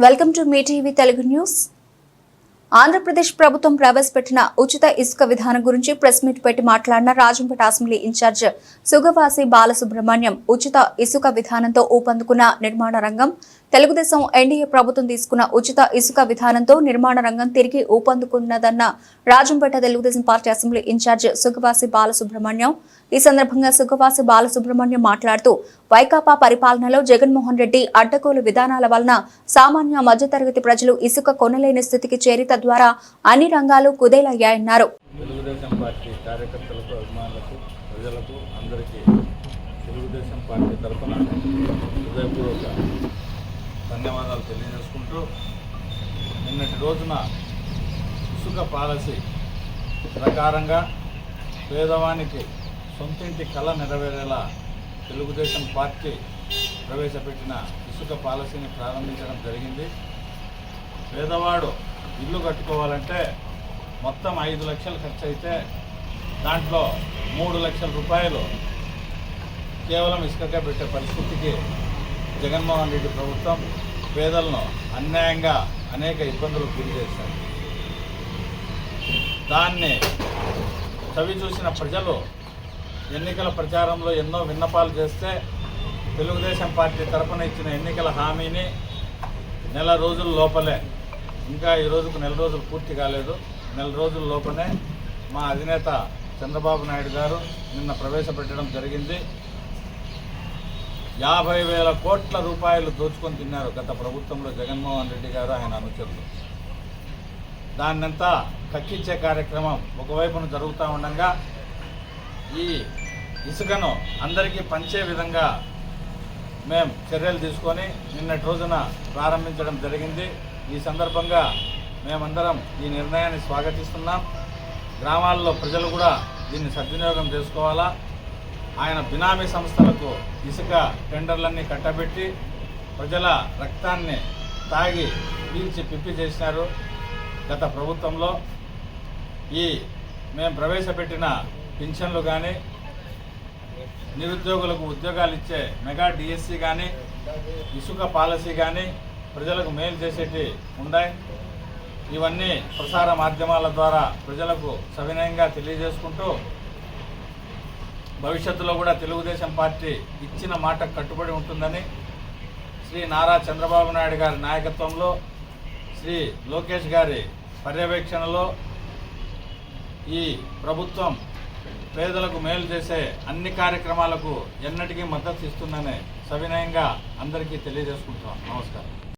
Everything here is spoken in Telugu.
Welcome to me TV Telugu news. Andhra Pradesh ప్రభుత్వం ప్రవేశపెట్టిన ఉచిత ఇసుక విధానం గురించి ప్రెస్ మీట్ పెట్టి మాట్లాడిన రాజంపేట అసెంబ్లీ ఇన్ఛార్జ్ సుగవాసి బాలసుబ్రహ్మణ్యం ఉచిత ఇసుక విధానంతో ఊపందుకున్న నిర్మాణ రంగం, తెలుగుదేశం ఎన్డీఏ ప్రభుత్వం తీసుకున్న ఉచిత ఇసుక విధానంతో నిర్మాణ రంగం తిరిగి ఊపందుకున్నదన్న Rajampet Telugu Desam party assembly incharge Sugavasi Balasubrahmanyam. ఈ సందర్భంగా సుగవాసి బాలసుబ్రహ్మణ్యం మాట్లాడుతూ వైకాపా పరిపాలనలో జగన్మోహన్ రెడ్డి అడ్డగోలు విధానాల వలన సామాన్య మధ్యతరగతి ప్రజలు ఇసుక కొనలేని స్థితికి చేరి తద్వారా అన్ని రంగాలు కుదేలయ్యాయన్నారు. తెలుగుదేశం పార్టీ కార్యకర్తలకు, అభిమానులకు, ప్రజలకు అందరికీ తెలుగుదేశం పార్టీ తరఫున హృదయపూర్వక ధన్యవాదాలు తెలియజేసుకుంటూ, నిన్నటి రోజున ఇసుక పాలసీ ప్రకారంగా పేదవానికి సొంతింటి కళ నెరవేరేలా తెలుగుదేశం పార్టీ ప్రవేశపెట్టిన ఇసుక పాలసీని ప్రారంభించడం జరిగింది. పేదవాడు ఇల్లు కట్టుకోవాలంటే మొత్తం 5 లక్షలు ఖర్చు అయితే దాంట్లో 3 లక్షల రూపాయలు కేవలం ఇసుకగా పెట్టే పరిస్థితికి జగన్మోహన్ రెడ్డి ప్రభుత్వం పేదలను అన్యాయంగా అనేక ఇబ్బందులు గురి చేశారు. దాన్ని చవి చూసిన ప్రజలు ఎన్నికల ప్రచారంలో ఎన్నో విన్నపాలు చేస్తే తెలుగుదేశం పార్టీ తరఫున ఇచ్చిన ఎన్నికల హామీని నెల రోజుల లోపలే, ఇంకా ఈ రోజుకు నెల రోజులు పూర్తి కాలేదు, నెల రోజుల లోపలే మా అధినేత చంద్రబాబు నాయుడు గారు నిన్న ప్రవేశపెట్టడం జరిగింది. 50,000 కోట్ల రూపాయలు దోచుకొని తిన్నారు గత ప్రభుత్వంలో జగన్మోహన్ రెడ్డి గారు, ఆయన అనుచరులు. దాన్నంతా కక్కించే కార్యక్రమం ఒకవైపున జరుగుతూ ఉండగా ఈ ఇసుకను అందరికీ పంచే విధంగా మేము చర్యలు తీసుకొని నిన్నటి రోజున ప్రారంభించడం జరిగింది. ఈ సందర్భంగా మేమందరం ఈ నిర్ణయాన్ని స్వాగతిస్తున్నాం. గ్రామాల్లో ప్రజలు కూడా దీన్ని సద్వినియోగం చేసుకోవాలా. ఆయన బినామీ సంస్థలకు ఇసుక టెండర్లన్నీ కట్టబెట్టి ప్రజల రక్తాన్ని తాగి పీల్చి పిప్పి చేసినారు గత ప్రభుత్వంలో. ఈ మేము ప్రవేశపెట్టిన పింఛన్లు కానీ, నిరుద్యోగులకు ఉద్యోగాలు ఇచ్చే మెగా డిఎస్సి కానీ, ఇసుక పాలసీ కానీ ప్రజలకు మేలు చేసేటి ఉన్నాయి. ఇవన్నీ ప్రసార మాధ్యమాల ద్వారా ప్రజలకు సవినయంగా తెలియజేసుకుంటూ, భవిష్యత్తులో కూడా తెలుగుదేశం పార్టీ ఇచ్చిన మాటకు కట్టుబడి ఉంటుందని, శ్రీ నారా చంద్రబాబు నాయుడు గారి నాయకత్వంలో, శ్రీ లోకేష్ గారి పర్యవేక్షణలో ఈ ప్రభుత్వం పేదలకు మేలు చేసే అన్ని కార్యక్రమాలకు ఎన్నటికీ మద్దతు ఇస్తుందని సవినయంగా అందరికీ తెలియజేసుకుంటున్నాం. నమస్కారం.